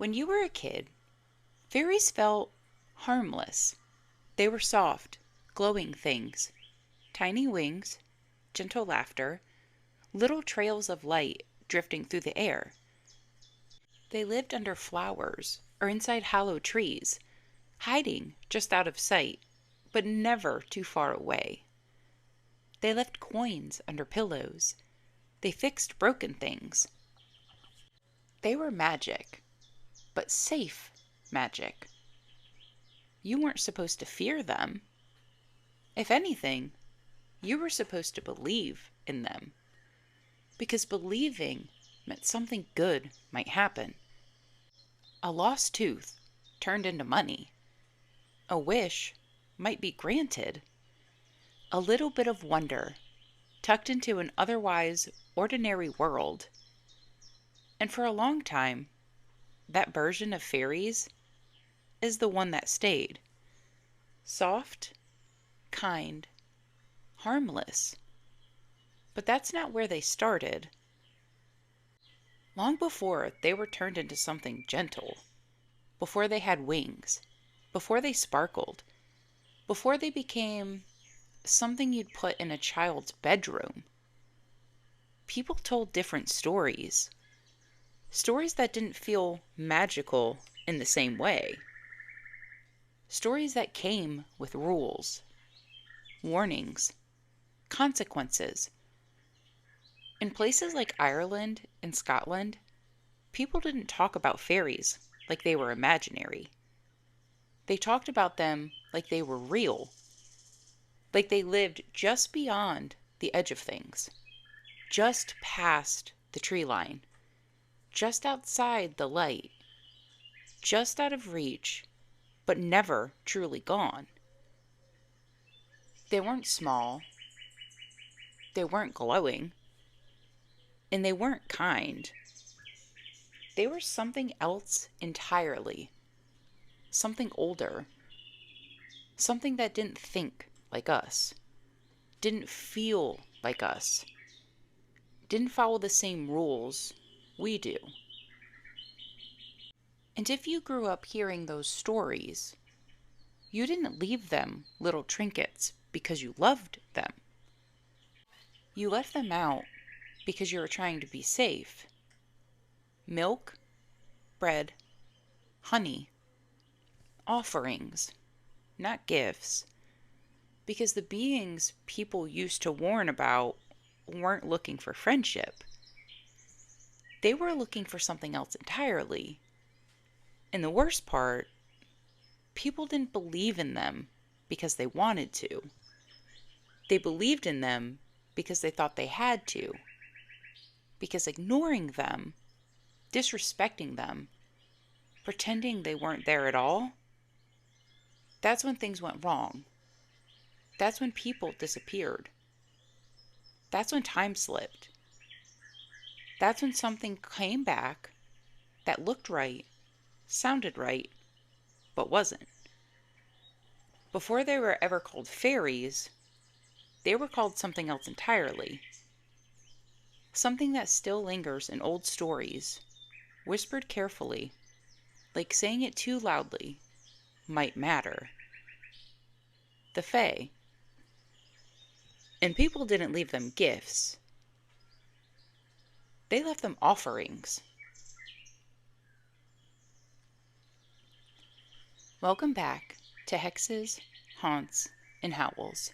When you were a kid, fairies felt harmless. They were soft, glowing things, tiny wings, gentle laughter, little trails of light drifting through the air. They lived under flowers or inside hollow trees, hiding just out of sight, but never too far away. They left coins under pillows. They fixed broken things. They were magic, but safe magic. You weren't supposed to fear them. If anything, you were supposed to believe in them, because believing meant something good might happen. A lost tooth turned into money. A wish might be granted. A little bit of wonder tucked into an otherwise ordinary world. And for a long time, that version of fairies is the one that stayed. Soft, kind, harmless. But that's not where they started. Long before they were turned into something gentle, before they had wings, before they sparkled, before they became something you'd put in a child's bedroom, people told different stories. Stories that didn't feel magical in the same way. Stories that came with rules, warnings, consequences. In places like Ireland and Scotland, people didn't talk about fairies like they were imaginary. They talked about them like they were real, like they lived just beyond the edge of things, just past the tree line, just outside the light, just out of reach, but never truly gone. They weren't small, they weren't glowing, and they weren't kind. They were something else entirely, something older, something that didn't think like us, didn't feel like us, didn't follow the same rules we do. And if you grew up hearing those stories, you didn't leave them little trinkets because you loved them. You left them out because you were trying to be safe. Milk, bread, honey, offerings, not gifts. Because the beings people used to warn about weren't looking for friendship. They were looking for something else entirely. And the worst part, people didn't believe in them because they wanted to. They believed in them because they thought they had to. Because ignoring them, disrespecting them, pretending they weren't there at all, that's when things went wrong. That's when people disappeared. That's when time slipped. That's when something came back that looked right, sounded right, but wasn't. Before they were ever called fairies, they were called something else entirely. Something that still lingers in old stories, whispered carefully, like saying it too loudly might matter. The Fae. And people didn't leave them gifts. They left them offerings. Welcome back to Hexes, Haunts, and Howls.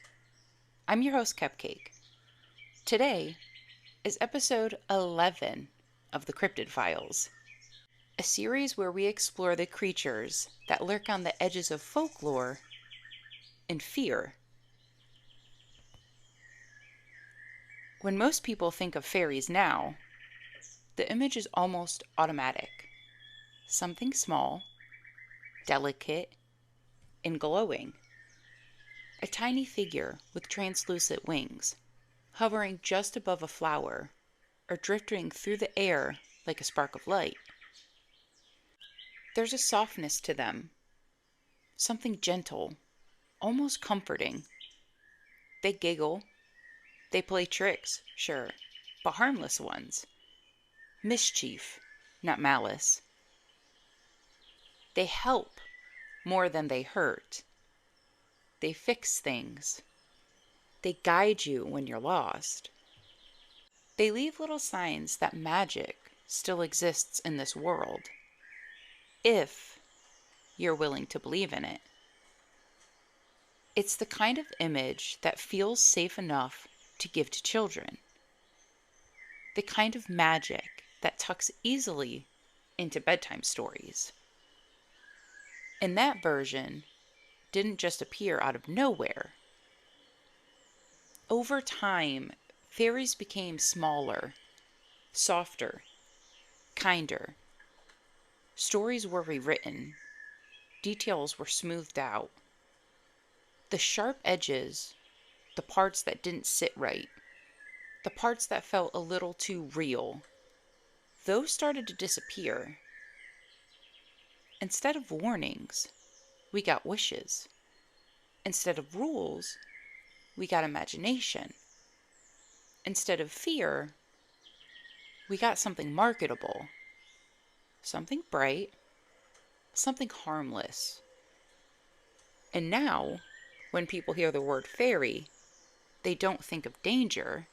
I'm your host, Cupcake. Today is episode 11 of the Cryptid Files, a series where we explore the creatures that lurk on the edges of folklore and fear. When most people think of fairies now, the image is almost automatic. Something small, delicate, and glowing. A tiny figure with translucent wings, hovering just above a flower, or drifting through the air like a spark of light. There's a softness to them, something gentle, almost comforting. They giggle, they play tricks, sure, but harmless ones. Mischief, not malice. They help more than they hurt. They fix things. They guide you when you're lost. They leave little signs that magic still exists in this world, if you're willing to believe in it. It's the kind of image that feels safe enough to give to children. The kind of magic that tucks easily into bedtime stories. And that version didn't just appear out of nowhere. Over time, fairies became smaller, softer, kinder. Stories were rewritten, details were smoothed out. The sharp edges, the parts that didn't sit right, the parts that felt a little too real, those started to disappear. Instead of warnings, we got wishes. Instead of rules, we got imagination. Instead of fear, we got something marketable, something bright, something harmless. And now, when people hear the word fairy, they don't think of danger.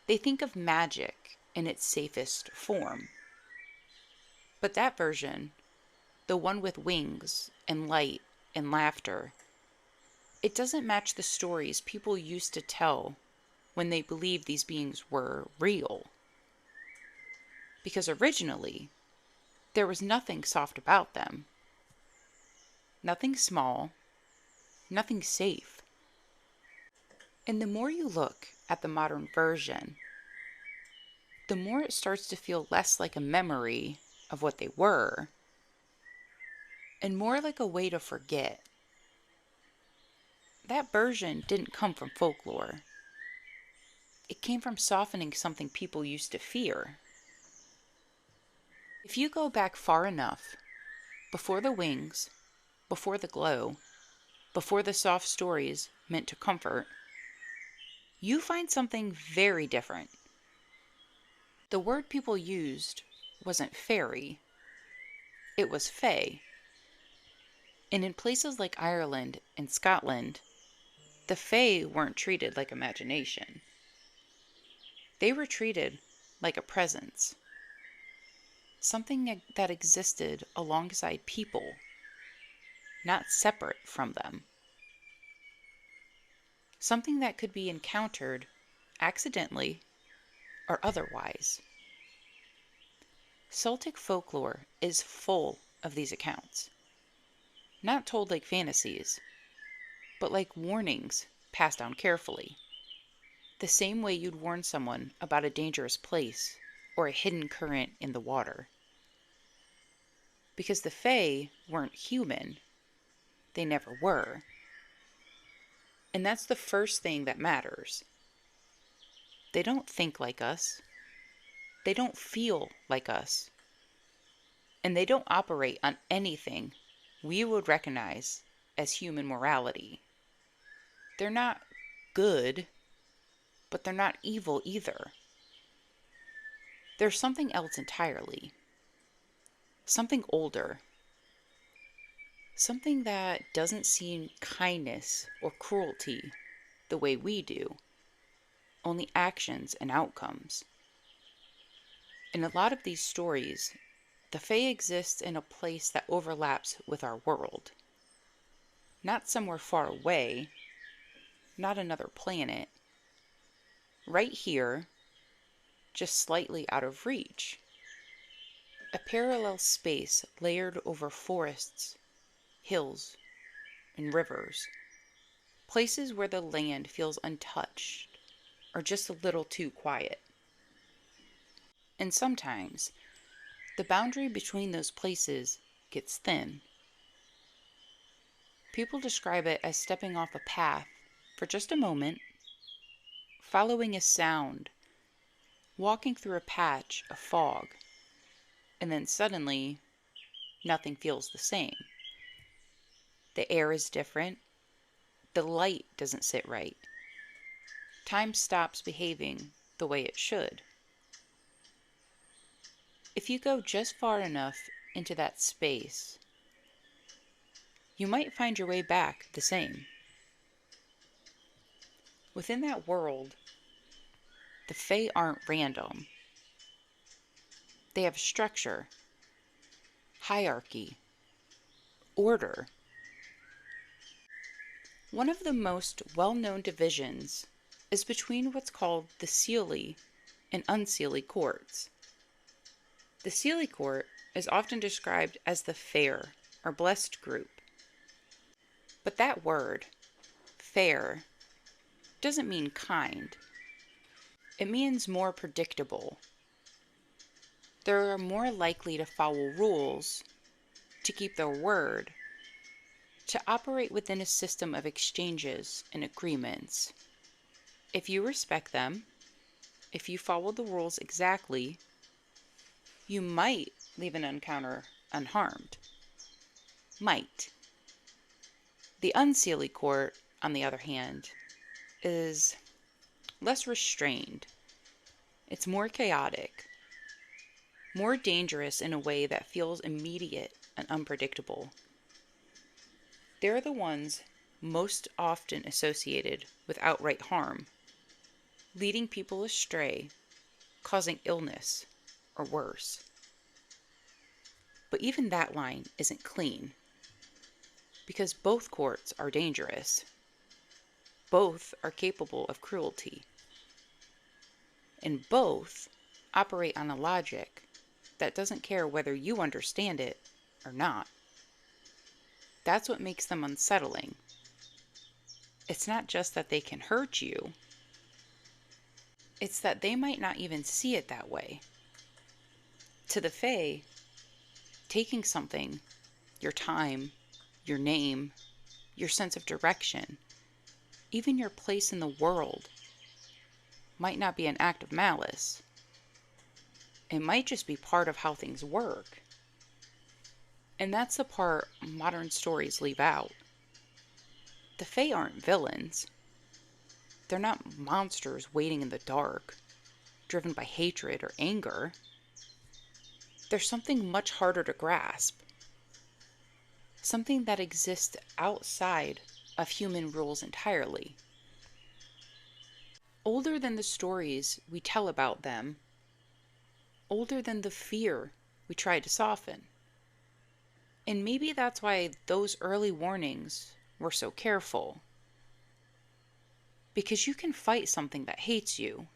They think of magic in its safest form. But that version, the one with wings and light and laughter, it doesn't match the stories people used to tell when they believed these beings were real. Because originally, there was nothing soft about them. Nothing small, nothing safe. And the more you look at the modern version, the more it starts to feel less like a memory of what they were, and more like a way to forget. That version didn't come from folklore. It came from softening something people used to fear. If you go back far enough, before the wings, before the glow, before the soft stories meant to comfort, you find something very different. The word people used wasn't fairy, it was fae. And in places like Ireland and Scotland, the fae weren't treated like imagination. They were treated like a presence, something that existed alongside people, not separate from them. Something that could be encountered accidentally or otherwise. Celtic folklore is full of these accounts, not told like fantasies, but like warnings passed down carefully, the same way you'd warn someone about a dangerous place or a hidden current in the water. Because the fae weren't human, they never were. And that's the first thing that matters. They don't think like us. They don't feel like us. And they don't operate on anything we would recognize as human morality. They're not good, but they're not evil either. There's something else entirely. Something older. Something that doesn't see kindness or cruelty the way we do. Only actions and outcomes. In a lot of these stories, the Fae exists in a place that overlaps with our world. Not somewhere far away, not another planet. Right here, just slightly out of reach. A parallel space layered over forests, hills, and rivers. Places where the land feels untouched or just a little too quiet. And sometimes, the boundary between those places gets thin. People describe it as stepping off a path for just a moment, following a sound, walking through a patch of fog, and then suddenly, nothing feels the same. The air is different. The light doesn't sit right. Time stops behaving the way it should. If you go just far enough into that space, you might find your way back the same. Within that world, the Fae aren't random. They have structure, hierarchy, order. One of the most well-known divisions is between what's called the Seelie and Unseelie courts. The Seelie court is often described as the fair or blessed group. But that word, fair, doesn't mean kind. It means more predictable. They're more likely to follow rules, to keep their word, to operate within a system of exchanges and agreements. If you respect them, if you follow the rules exactly, you might leave an encounter unharmed. Might. The Unseelie court, on the other hand, is less restrained. It's more chaotic, more dangerous in a way that feels immediate and unpredictable. They're the ones most often associated with outright harm, leading people astray, causing illness, or worse. But even that line isn't clean, because both courts are dangerous. Both are capable of cruelty. And both operate on a logic that doesn't care whether you understand it or not. That's what makes them unsettling. It's not just that they can hurt you, it's that they might not even see it that way. To the Fae, taking something, your time, your name, your sense of direction, even your place in the world, might not be an act of malice. It might just be part of how things work. And that's the part modern stories leave out. The Fae aren't villains. They're not monsters waiting in the dark, driven by hatred or anger. They're something much harder to grasp. Something that exists outside of human rules entirely. Older than the stories we tell about them. Older than the fear we try to soften. And maybe that's why those early warnings were so careful. Because you can fight something that hates you.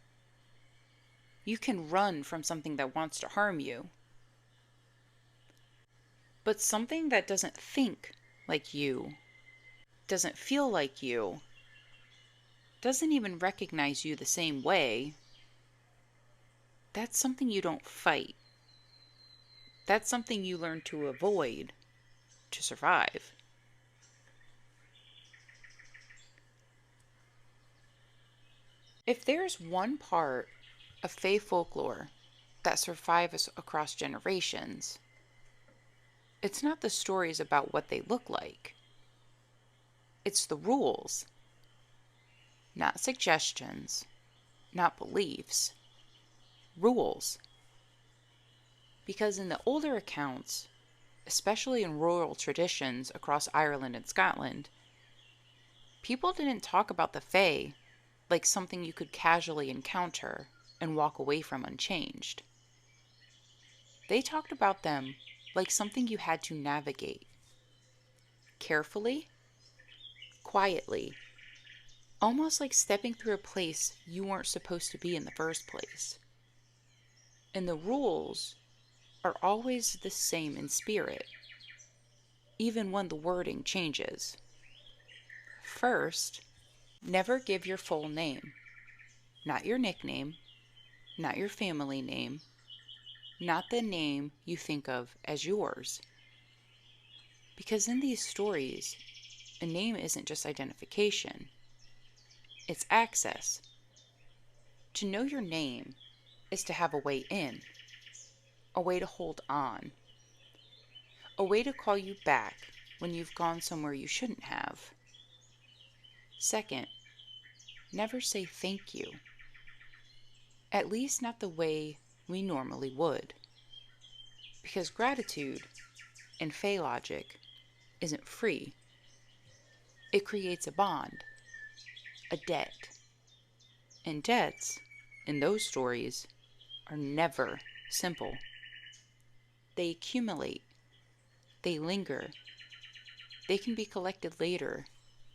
You can run from something that wants to harm you. But something that doesn't think like you, doesn't feel like you, doesn't even recognize you the same way, that's something you don't fight. That's something you learn to avoid, to survive. If there's one part of Fae folklore that survives across generations, it's not the stories about what they look like. It's the rules. Not suggestions, not beliefs. Rules. Because in the older accounts, especially in rural traditions across Ireland and Scotland, people didn't talk about the Fae like something you could casually encounter and walk away from unchanged. They talked about them like something you had to navigate. Carefully, quietly, almost like stepping through a place you weren't supposed to be in the first place. And the rules are always the same in spirit, even when the wording changes. First, never give your full name. Not your nickname, not your family name, not the name you think of as yours. Because in these stories, a name isn't just identification, it's access. To know your name is to have a way in, a way to hold on, a way to call you back when you've gone somewhere you shouldn't have. Second, never say thank you. At least not the way we normally would. Because gratitude in Fey logic isn't free. It creates a bond, a debt. And debts, in those stories, are never simple. They accumulate, they linger, they can be collected later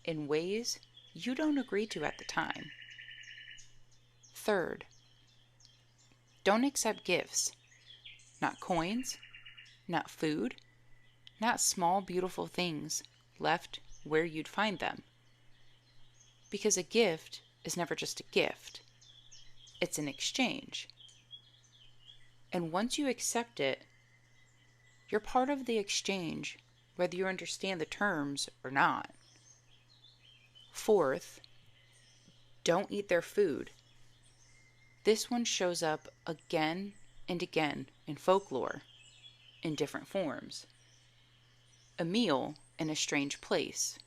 in ways you don't agree to at the time. Third, don't accept gifts. Not coins, not food, not small beautiful things left where you'd find them. Because a gift is never just a gift, it's an exchange. And once you accept it, you're part of the exchange, whether you understand the terms or not. Fourth, don't eat their food. This one shows up again and again in folklore, in different forms. A meal in a strange place,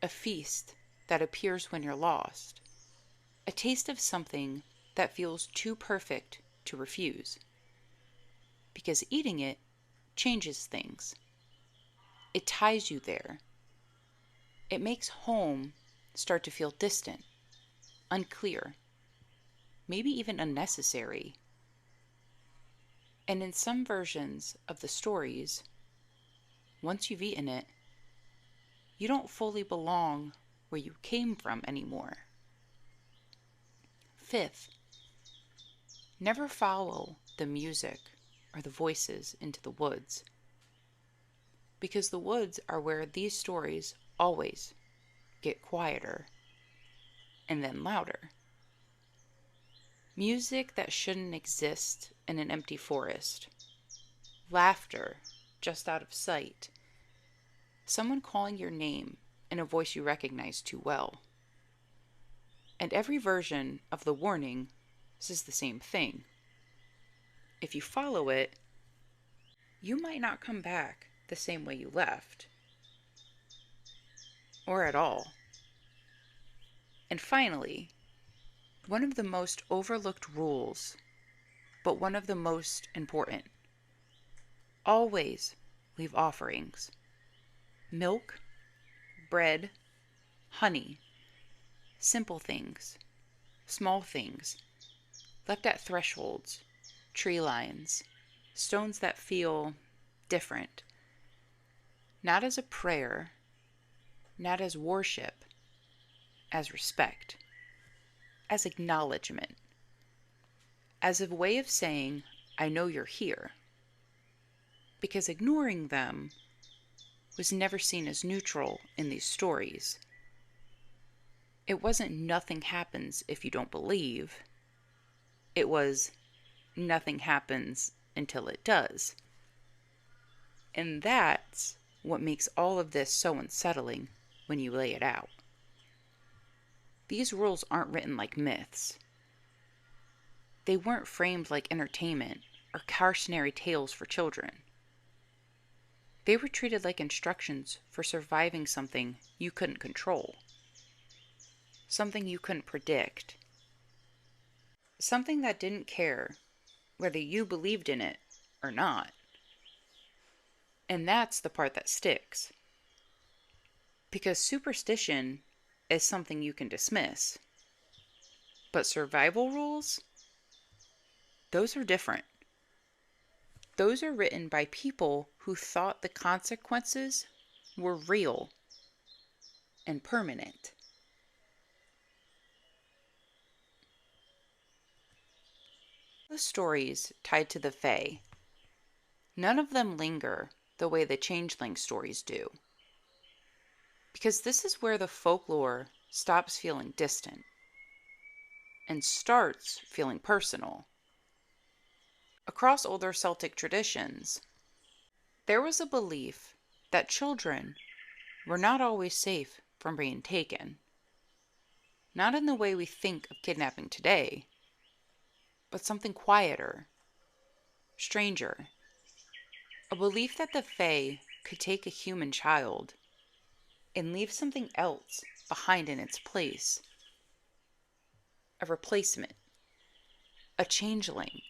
a feast that appears when you're lost, a taste of something that feels too perfect to refuse. Because eating it changes things. It ties you there. It makes home start to feel distant, unclear, maybe even unnecessary. And in some versions of the stories, once you've eaten it, you don't fully belong where you came from anymore. Fifth, never follow the music or the voices into the woods. Because the woods are where these stories always get quieter and then louder. Music that shouldn't exist in an empty forest. Laughter just out of sight. Someone calling your name in a voice you recognize too well. And every version of the warning says the same thing. If you follow it, you might not come back the same way you left. Or at all. And finally, one of the most overlooked rules, but one of the most important. Always leave offerings. Milk, bread, honey, simple things, small things, left at thresholds, tree lines, stones that feel different. Not as a prayer, not as worship, as respect, as acknowledgement, as a way of saying, I know you're here. Because ignoring them was never seen as neutral in these stories. It wasn't nothing happens if you don't believe. It was nothing happens until it does. And that's what makes all of this so unsettling when you lay it out. These rules aren't written like myths. They weren't framed like entertainment or cautionary tales for children. They were treated like instructions for surviving something you couldn't control. Something you couldn't predict. Something that didn't care whether you believed in it or not. And that's the part that sticks. Because superstition is something you can dismiss. But survival rules? Those are different. Those are written by people who thought the consequences were real and permanent. The stories tied to the Fae, none of them linger the way the Changeling stories do. Because this is where the folklore stops feeling distant and starts feeling personal. Across older Celtic traditions, there was a belief that children were not always safe from being taken. Not in the way we think of kidnapping today, but something quieter, stranger. A belief that the Fae could take a human child and leave something else behind in its place. A replacement, a changeling.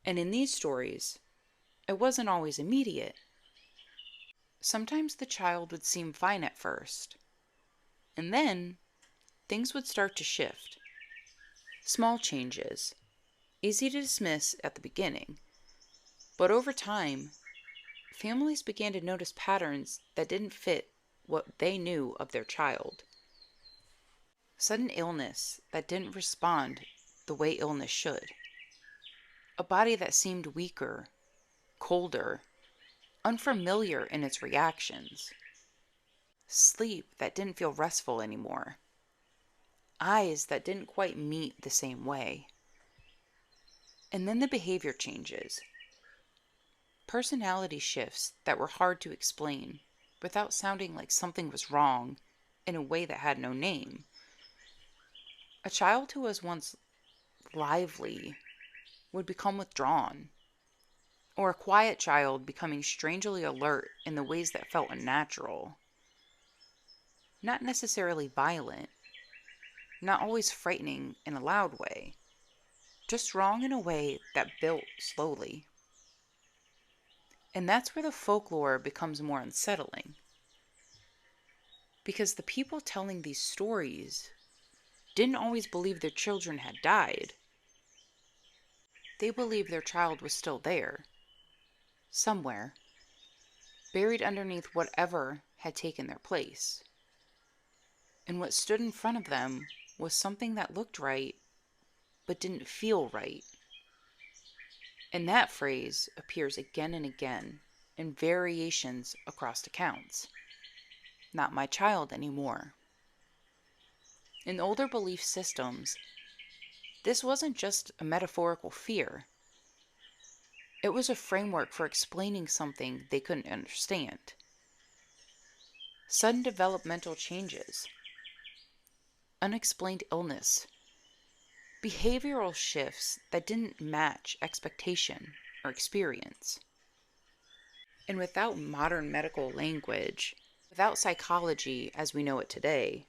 And in these stories, It wasn't always immediate. Sometimes the child would seem fine at first, and then things would start to shift. Small changes, easy to dismiss at the beginning, but over time, families began to notice patterns that didn't fit what they knew of their child. Sudden illness that didn't respond the way illness should. A body that seemed weaker, colder, unfamiliar in its reactions. Sleep that didn't feel restful anymore. Eyes that didn't quite meet the same way. And then the behavior changes. Personality shifts that were hard to explain without sounding like something was wrong in a way that had no name. A child who was once lively would become withdrawn, or a quiet child becoming strangely alert in the ways that felt unnatural. Not necessarily violent, not always frightening in a loud way, just wrong in a way that built slowly. And that's where the folklore becomes more unsettling. Because the people telling these stories didn't always believe their children had died. They believed their child was still there, somewhere, buried underneath whatever had taken their place. And what stood in front of them was something that looked right, but didn't feel right. And that phrase appears again and again in variations across accounts. Not my child anymore. In older belief systems, this wasn't just a metaphorical fear. It was a framework for explaining something they couldn't understand. Sudden developmental changes, unexplained illness, behavioral shifts that didn't match expectation or experience. And without modern medical language, without psychology as we know it today,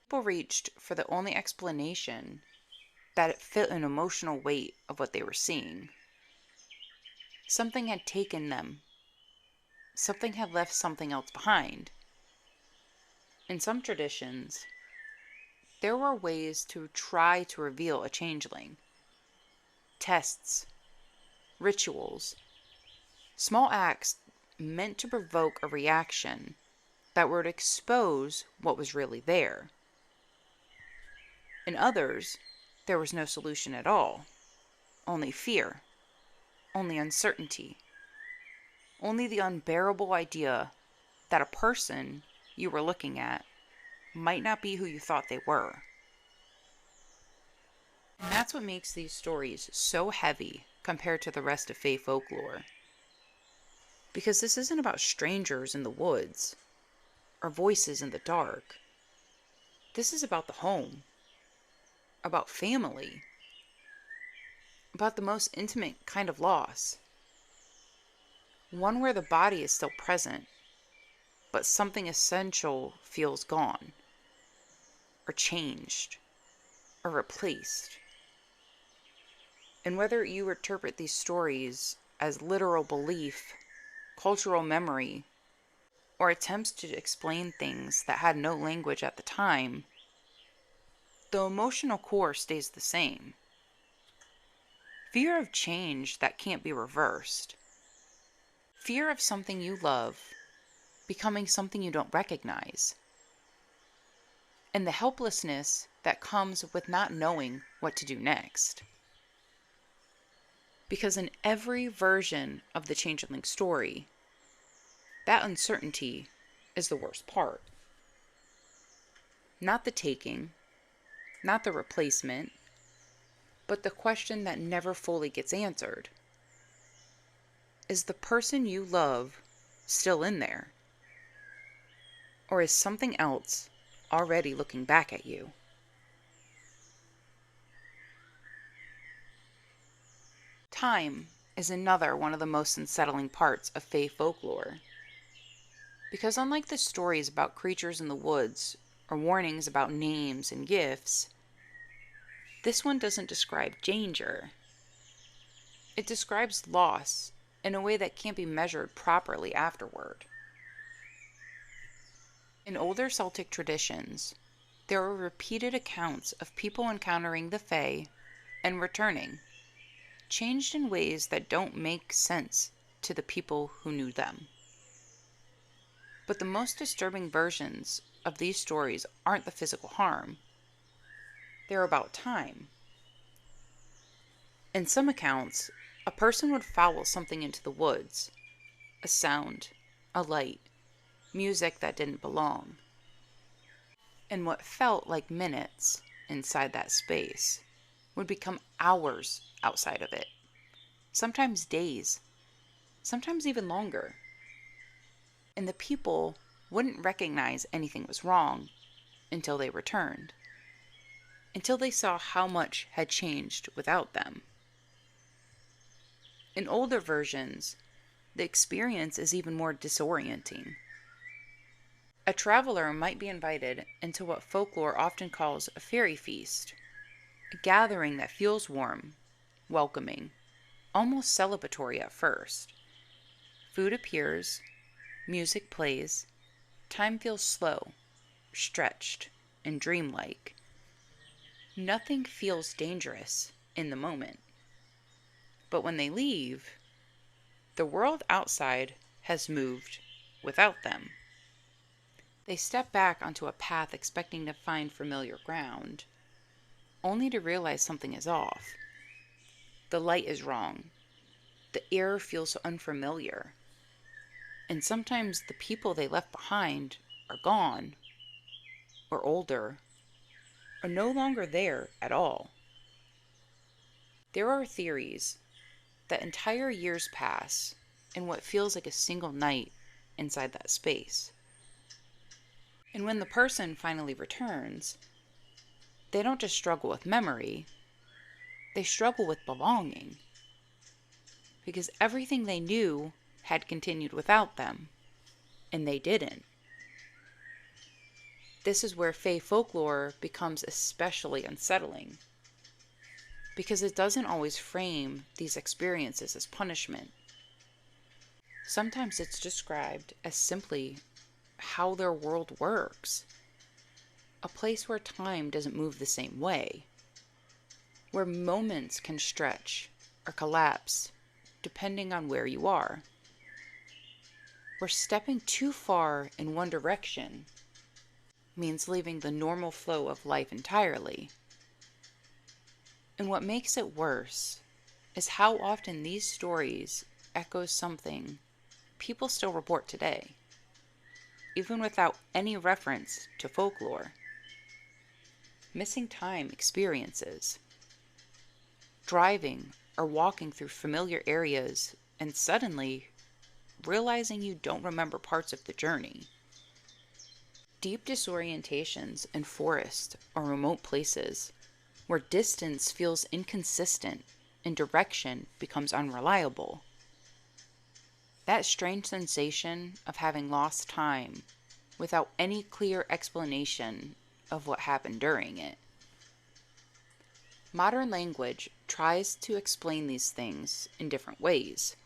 people reached for the only explanation that it fit an emotional weight of what they were seeing. Something had taken them. Something had left something else behind. In some traditions, there were ways to try to reveal a changeling. Tests, rituals, small acts meant to provoke a reaction that would expose what was really there. In others, there was no solution at all. Only fear. Only uncertainty. Only the unbearable idea that a person you were looking at might not be who you thought they were. And that's what makes these stories so heavy compared to the rest of Fae folklore. Because this isn't about strangers in the woods or voices in the dark. This is about the home, about family, about the most intimate kind of loss. One where the body is still present, but something essential feels gone, or changed, or replaced. And whether you interpret these stories as literal belief, cultural memory, or attempts to explain things that had no language at the time, the emotional core stays the same. Fear of change that can't be reversed. Fear of something you love becoming something you don't recognize. And the helplessness that comes with not knowing what to do next. Because in every version of the changeling story, that uncertainty is the worst part. Not the taking, not the replacement, but the question that never fully gets answered. Is the person you love still in there? Or is something else already looking back at you? Time is another one of the most unsettling parts of Fae folklore. Because unlike the stories about creatures in the woods or warnings about names and gifts, this one doesn't describe danger. It describes loss in a way that can't be measured properly afterward. In older Celtic traditions, there are repeated accounts of people encountering the Fae and returning, changed in ways that don't make sense to the people who knew them. But the most disturbing versions of these stories aren't the physical harm, they're about time. In some accounts, a person would foul something into the woods, a sound, a light, music that didn't belong. And what felt like minutes inside that space would become hours outside of it, sometimes days, sometimes even longer. And the people wouldn't recognize anything was wrong until they returned, until they saw how much had changed without them. In older versions, the experience is even more disorienting. A traveler might be invited into what folklore often calls a fairy feast, a gathering that feels warm, welcoming, almost celebratory at first. Food appears, music plays, time feels slow, stretched, and dreamlike. Nothing feels dangerous in the moment. But when they leave, the world outside has moved without them. They step back onto a path expecting to find familiar ground, only to realize something is off. The light is wrong. The air feels unfamiliar. And sometimes the people they left behind are gone, or older, or no longer there at all. There are theories that entire years pass in what feels like a single night inside that space. And when the person finally returns, they don't just struggle with memory, they struggle with belonging. Because everything they knew had continued without them, and they didn't. This is where Fae folklore becomes especially unsettling, because it doesn't always frame these experiences as punishment. Sometimes it's described as simply how their world works. A place where time doesn't move the same way. Where moments can stretch or collapse depending on where you are. Where stepping too far in one direction means leaving the normal flow of life entirely. And what makes it worse is how often these stories echo something people still report today, even without any reference to folklore. Missing time experiences. Driving or walking through familiar areas and suddenly realizing you don't remember parts of the journey. Deep disorientations in forests or remote places where distance feels inconsistent and direction becomes unreliable. That strange sensation of having lost time without any clear explanation of what happened during it. Modern language tries to explain these things in different ways.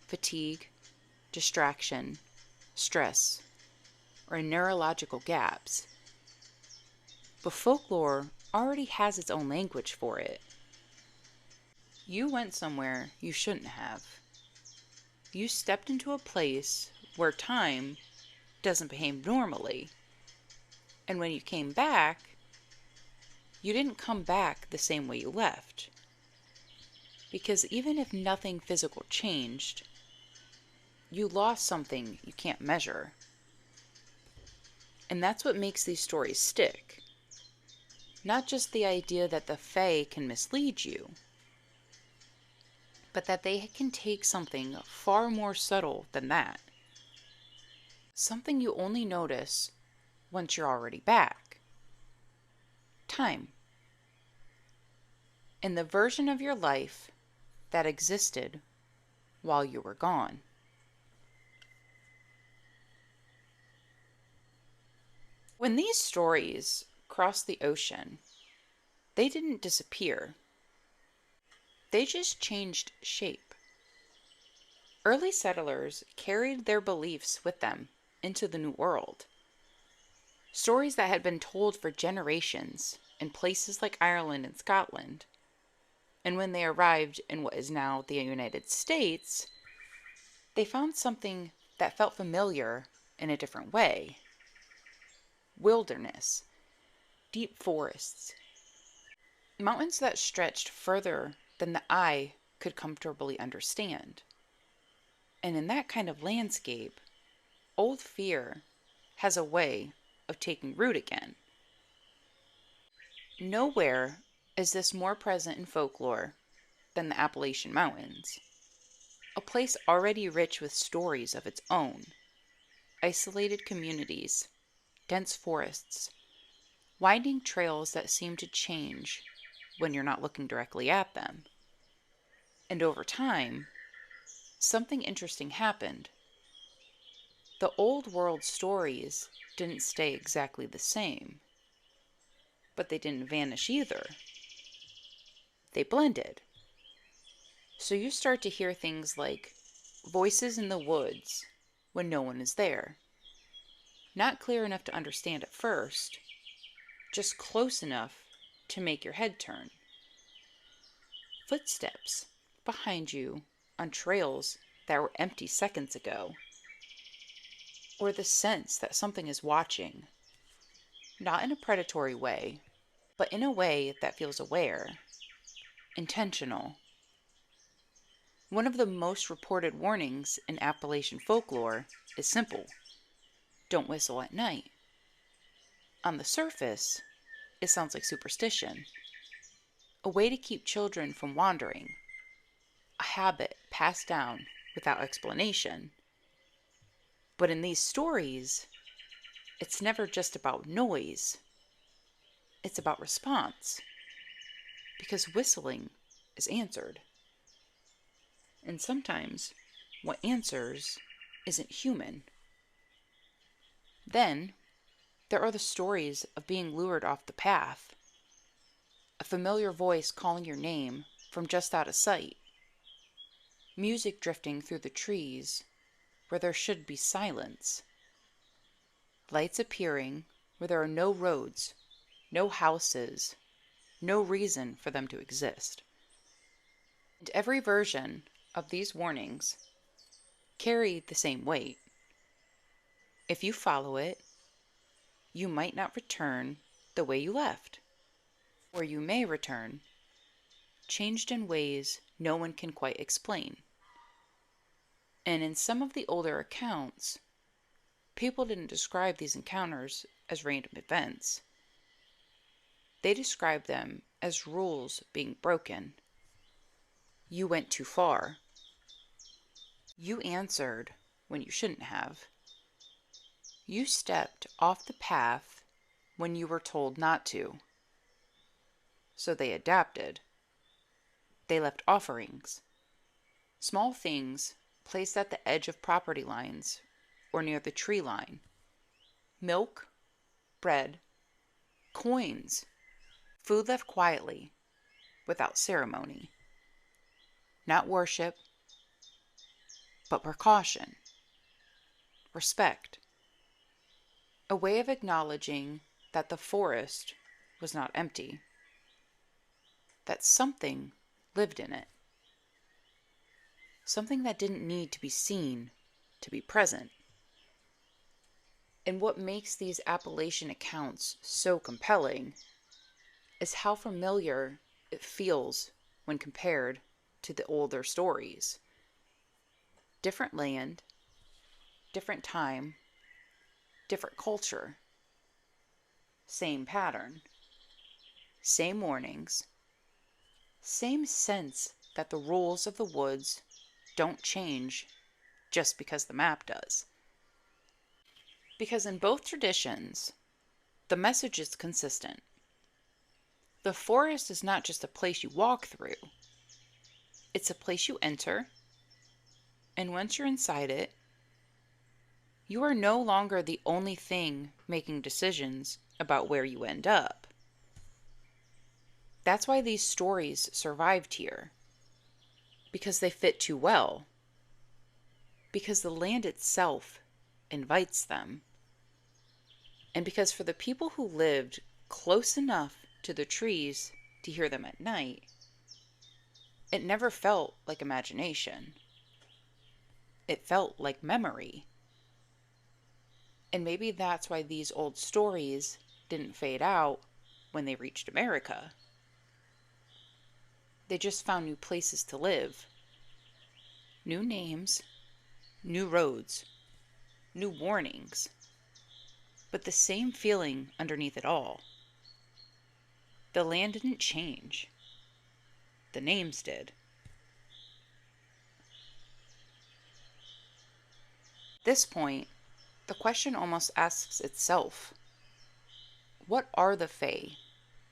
Fatigue, distraction, stress, or neurological gaps. But folklore already has its own language for it. You went somewhere you shouldn't have. You stepped into a place where time doesn't behave normally. And when you came back, you didn't come back the same way you left. Because even if nothing physical changed, you lost something you can't measure. And that's what makes these stories stick. Not just the idea that the Fae can mislead you, but that they can take something far more subtle than that. Something you only notice once you're already back. Time. And the version of your life that existed while you were gone. When these stories crossed the ocean, they didn't disappear. They just changed shape. Early settlers carried their beliefs with them into the New World. Stories that had been told for generations in places like Ireland and Scotland. And when they arrived in what is now the United States, they found something that felt familiar in a different way: wilderness, deep forests, mountains that stretched further than the eye could comfortably understand. And in that kind of landscape, old fear has a way of taking root again. Nowhere is this more present in folklore than the Appalachian Mountains, a place already rich with stories of its own: isolated communities, dense forests, winding trails that seem to change when you're not looking directly at them. And over time, something interesting happened. The old world stories didn't stay exactly the same, but they didn't vanish either. They blended. So you start to hear things like voices in the woods when no one is there. Not clear enough to understand at first, just close enough to make your head turn. Footsteps behind you on trails that were empty seconds ago. Or the sense that something is watching, not in a predatory way, but in a way that feels aware, intentional. One of the most reported warnings in Appalachian folklore is simple: don't whistle at night. On the surface, it sounds like superstition, a way to keep children from wandering, a habit passed down without explanation. But in these stories, it's never just about noise, it's about response, because whistling is answered. And sometimes what answers isn't human. Then there are the stories of being lured off the path, a familiar voice calling your name from just out of sight, music drifting through the trees where there should be silence, lights appearing where there are no roads, no houses, no reason for them to exist. And every version of these warnings carry the same weight. If you follow it, you might not return the way you left, or you may return changed in ways no one can quite explain. And in some of the older accounts, people didn't describe these encounters as random events. They described them as rules being broken. You went too far. You answered when you shouldn't have. You stepped off the path when you were told not to. So they adapted. They left offerings, small things placed at the edge of property lines or near the tree line: milk, bread, coins, food left quietly, without ceremony. Not worship, but precaution, respect. A way of acknowledging that the forest was not empty, that something lived in it. Something that didn't need to be seen to be present. And what makes these Appalachian accounts so compelling is how familiar it feels when compared to the older stories. Different land, different time, different culture. Same pattern, same warnings, same sense that the rules of the woods don't change just because the map does. Because in both traditions, the message is consistent. The forest is not just a place you walk through, it's a place you enter, and once you're inside it, you are no longer the only thing making decisions about where you end up. That's why these stories survived here, because they fit too well. Because the land itself invites them. And because for the people who lived close enough to the trees to hear them at night, it never felt like imagination. It felt like memory. And maybe that's why these old stories didn't fade out when they reached America. They just found new places to live, new names, new roads, new warnings, but the same feeling underneath it all. The land didn't change. The names did. At this point, the question almost asks itself, what are the Fae,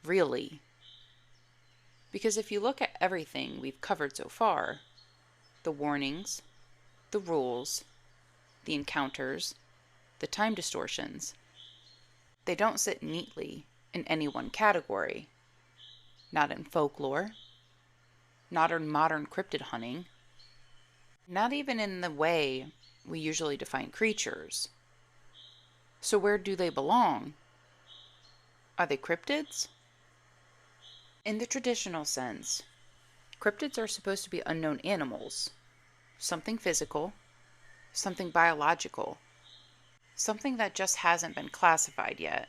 really? Because if you look at everything we've covered so far, the warnings, the rules, the encounters, the time distortions, they don't sit neatly in any one category. Not in folklore, not in modern cryptid hunting, not even in the way we usually define creatures. So where do they belong? Are they cryptids? In the traditional sense, cryptids are supposed to be unknown animals, something physical, something biological, something that just hasn't been classified yet.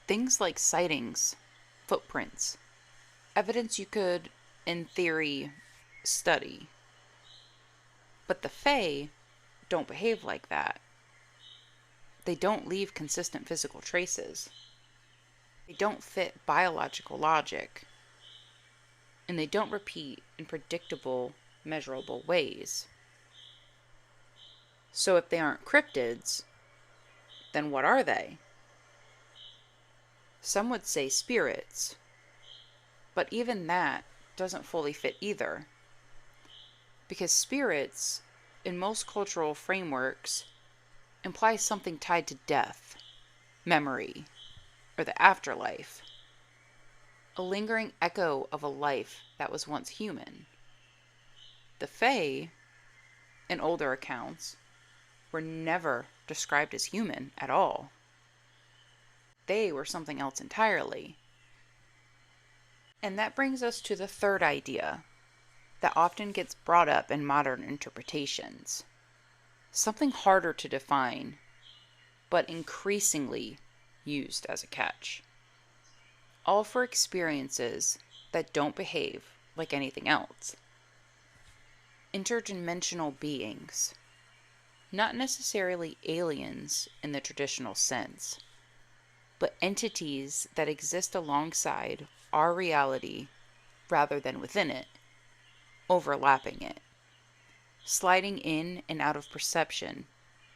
Things like sightings, footprints, evidence you could, in theory, study. But the Fae don't behave like that. They don't leave consistent physical traces. They don't fit biological logic. And they don't repeat in predictable, measurable ways. So if they aren't cryptids, then what are they? Some would say spirits, but even that doesn't fully fit either. Because spirits, in most cultural frameworks, imply something tied to death, memory, or the afterlife. A lingering echo of a life that was once human. The Fae, in older accounts, were never described as human at all. They were something else entirely. And that brings us to the third idea that often gets brought up in modern interpretations. Something harder to define, but increasingly used as a catch. All for experiences that don't behave like anything else. Interdimensional beings. Not necessarily aliens in the traditional sense, but entities that exist alongside our reality rather than within it, overlapping it, sliding in and out of perception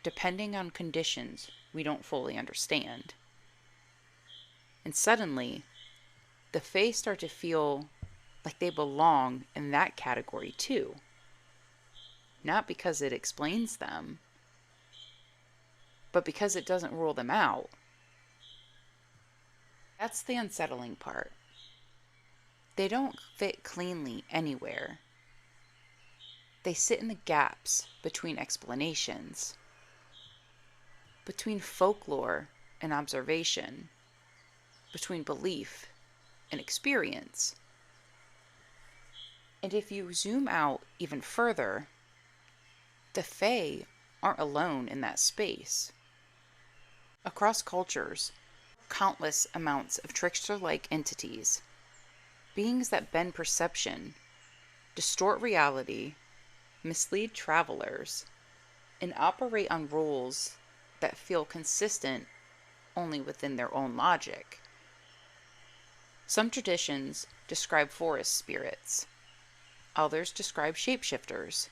depending on conditions we don't fully understand. And suddenly, the Fae start to feel like they belong in that category too. Not because it explains them, but because it doesn't rule them out. That's the unsettling part. They don't fit cleanly anywhere. They sit in the gaps between explanations, between folklore and observation, between belief and experience. And if you zoom out even further, the Fae aren't alone in that space. Across cultures, countless amounts of trickster-like entities, beings that bend perception, distort reality, mislead travelers, and operate on rules that feel consistent only within their own logic. Some traditions describe forest spirits. Others describe shapeshifters.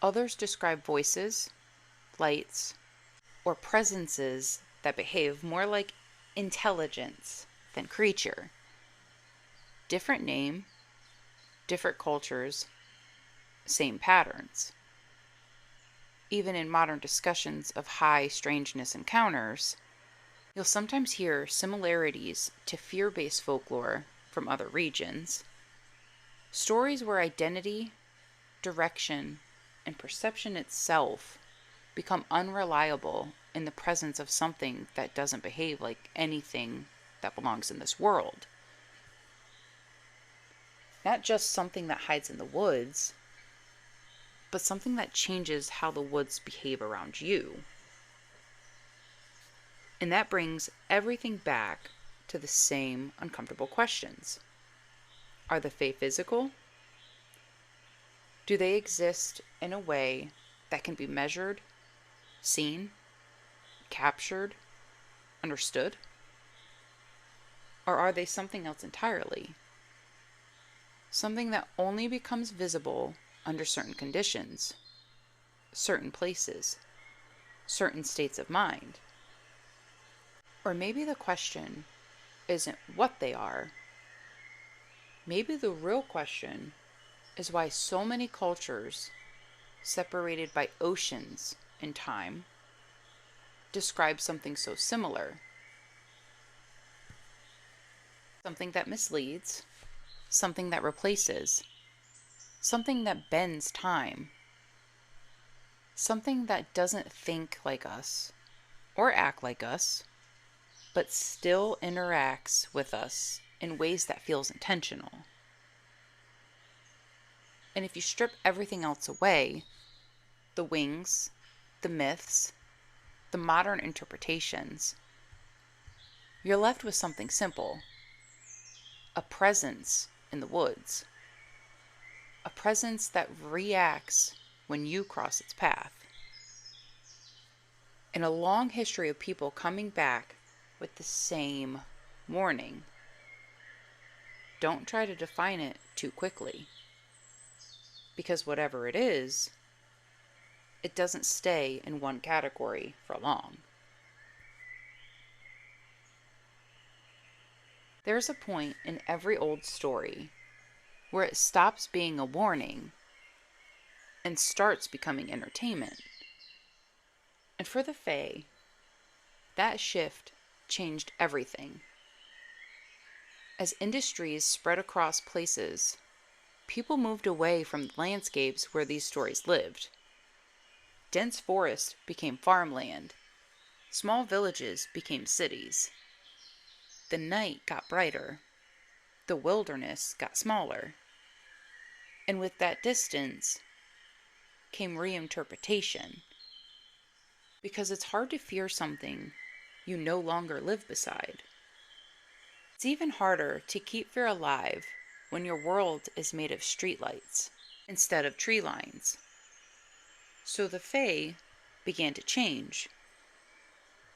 Others describe voices, lights, or presences that behave more like intelligence than creature. Different name, different cultures, same patterns. Even in modern discussions of high strangeness encounters, you'll sometimes hear similarities to fear-based folklore from other regions. Stories where identity, direction, and perception itself become unreliable in the presence of something that doesn't behave like anything that belongs in this world. Not just something that hides in the woods, but something that changes how the woods behave around you. And that brings everything back to the same uncomfortable questions. Are the Fae physical? Do they exist in a way that can be measured, seen, captured, understood? Or are they something else entirely? Something that only becomes visible under certain conditions, certain places, certain states of mind? Or maybe the question isn't what they are. Maybe the real question is why so many cultures, separated by oceans in time, describe something so similar. Something that misleads, something that replaces, something that bends time, something that doesn't think like us or act like us, but still interacts with us in ways that feels intentional. And if you strip everything else away, the wings, the myths, the modern interpretations, you're left with something simple. A presence in the woods. A presence that reacts when you cross its path. And a long history of people coming back with the same warning. Don't try to define it too quickly. Because whatever it is, it doesn't stay in one category for long. There's a point in every old story where it stops being a warning and starts becoming entertainment. And for the Fae, that shift changed everything. As industries spread across places, people moved away from the landscapes where these stories lived. Dense forest became farmland. Small villages became cities. The night got brighter. The wilderness got smaller. And with that distance came reinterpretation. Because it's hard to fear something you no longer live beside. It's even harder to keep fear alive when your world is made of streetlights instead of tree lines. So the Fae began to change.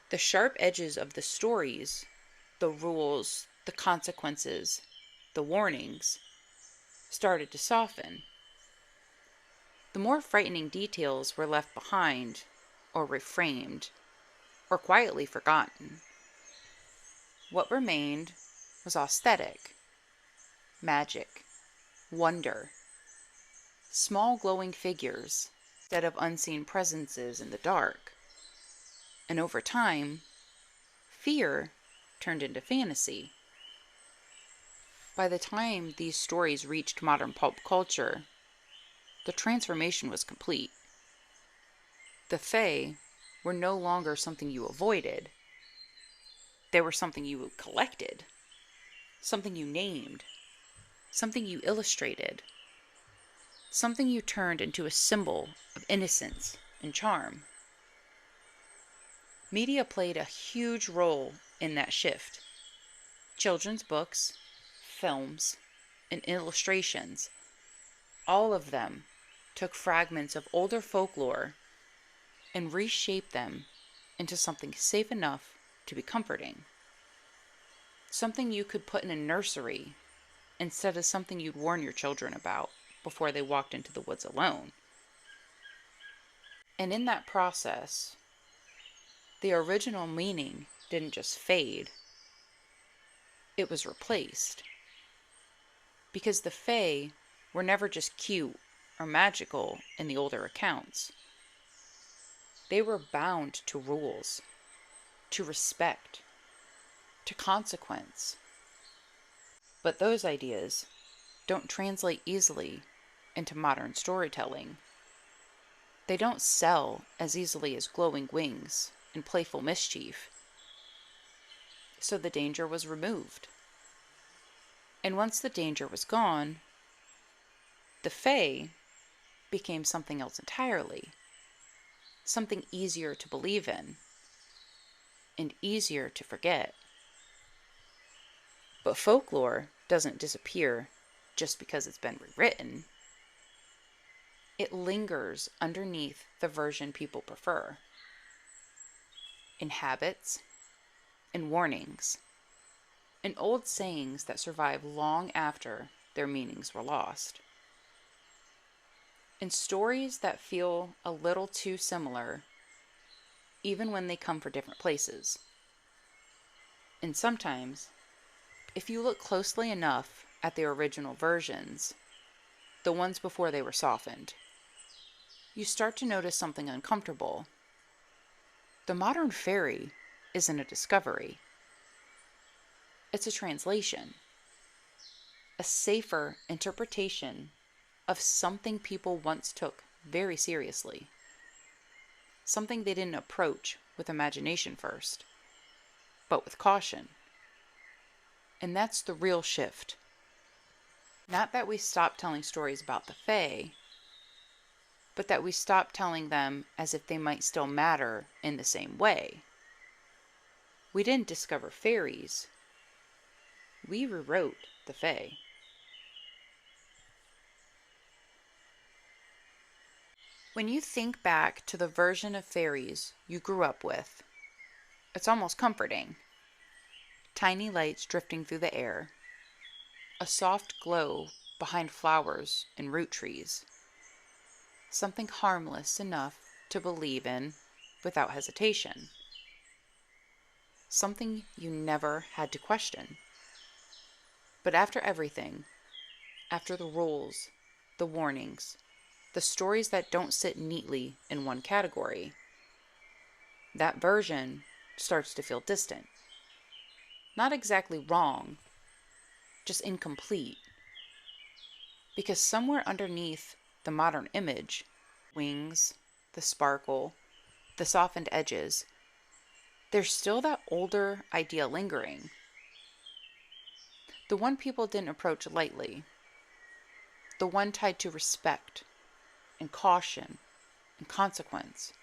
The sharp edges of the stories, the rules, the consequences, the warnings, started to soften. The more frightening details were left behind, or reframed, or quietly forgotten. What remained was aesthetic, magic, wonder, small glowing figures instead of unseen presences in the dark. And over time, fear turned into fantasy. By the time these stories reached modern pulp culture, the transformation was complete. The Fae were no longer something you avoided. They were something you collected, something you named, something you illustrated, something you turned into a symbol of innocence and charm. Media played a huge role in that shift. Children's books, films, and illustrations, all of them took fragments of older folklore and reshaped them into something safe enough to be comforting. Something you could put in a nursery instead of something you'd warn your children about before they walked into the woods alone. And in that process, the original meaning didn't just fade, it was replaced. Because the Fae were never just cute or magical in the older accounts. They were bound to rules, to respect, to consequence. But those ideas don't translate easily into modern storytelling. They don't sell as easily as glowing wings and playful mischief. So the danger was removed. And once the danger was gone, the Fae became something else entirely. Something easier to believe in and easier to forget. But folklore doesn't disappear just because it's been rewritten. It lingers underneath the version people prefer, in habits, in warnings, in old sayings that survive long after their meanings were lost, in stories that feel a little too similar even when they come from different places. And sometimes, if you look closely enough at the original versions, the ones before they were softened, you start to notice something uncomfortable. The modern fairy isn't a discovery. It's a translation, a safer interpretation of something people once took very seriously, something they didn't approach with imagination first, but with caution. And that's the real shift. Not that we stop telling stories about the Fae, but that we stop telling them as if they might still matter in the same way. We didn't discover fairies. We rewrote the Fae. When you think back to the version of fairies you grew up with, it's almost comforting. Tiny lights drifting through the air, a soft glow behind flowers and root trees, something harmless enough to believe in without hesitation, something you never had to question. But after everything, after the rules, the warnings, the stories that don't sit neatly in one category, that version starts to feel distant. Not exactly wrong, just incomplete. Because somewhere underneath the modern image, wings, the sparkle, the softened edges, there's still that older idea lingering. The one people didn't approach lightly. The one tied to respect and caution and consequence.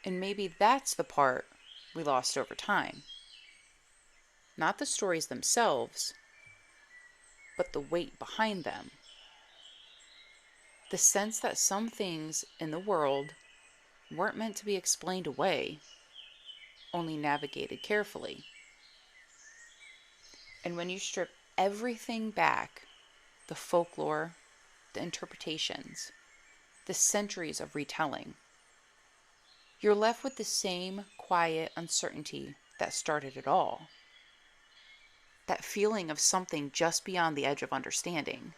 And maybe that's the part we lost over time. Not the stories themselves, but the weight behind them. The sense that some things in the world weren't meant to be explained away, only navigated carefully. And when you strip everything back, the folklore, the interpretations, the centuries of retelling, you're left with the same quiet uncertainty that started it all. That feeling of something just beyond the edge of understanding.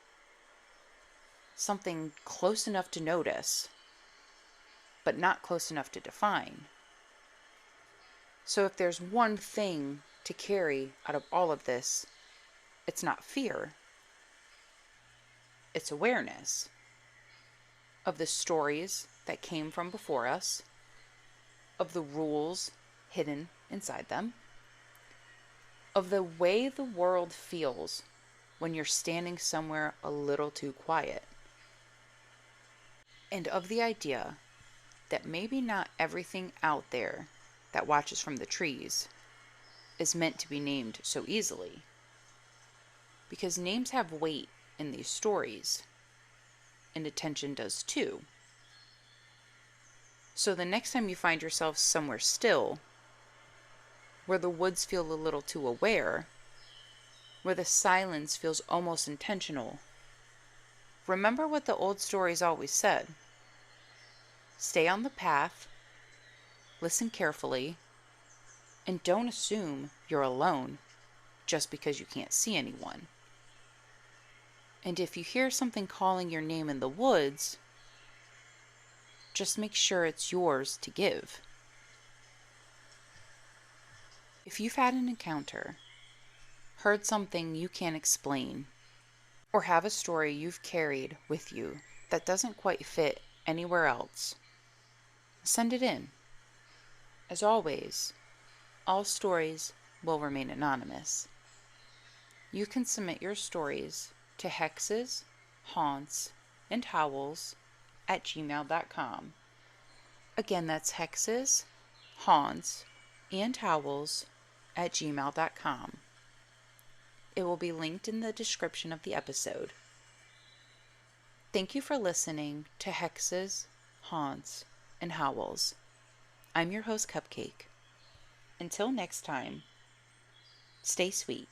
Something close enough to notice, but not close enough to define. So if there's one thing to carry out of all of this, it's not fear. It's awareness of the stories that came from before us, of the rules hidden inside them, of the way the world feels when you're standing somewhere a little too quiet, and of the idea that maybe not everything out there that watches from the trees is meant to be named so easily. Because names have weight in these stories, and attention does too. So the next time you find yourself somewhere still, where the woods feel a little too aware, where the silence feels almost intentional, remember what the old stories always said. Stay on the path, listen carefully, and don't assume you're alone just because you can't see anyone. And if you hear something calling your name in the woods, just make sure it's yours to give. If you've had an encounter, heard something you can't explain, or have a story you've carried with you that doesn't quite fit anywhere else, send it in. As always, all stories will remain anonymous. You can submit your stories to hexes, haunts, and howls at gmail.com. Again, that's hexes, haunts, and howls at gmail.com. It will be linked in the description of the episode. Thank you for listening to Hexes, Haunts, and Howls. I'm your host, Cupcake. Until next time, stay sweet.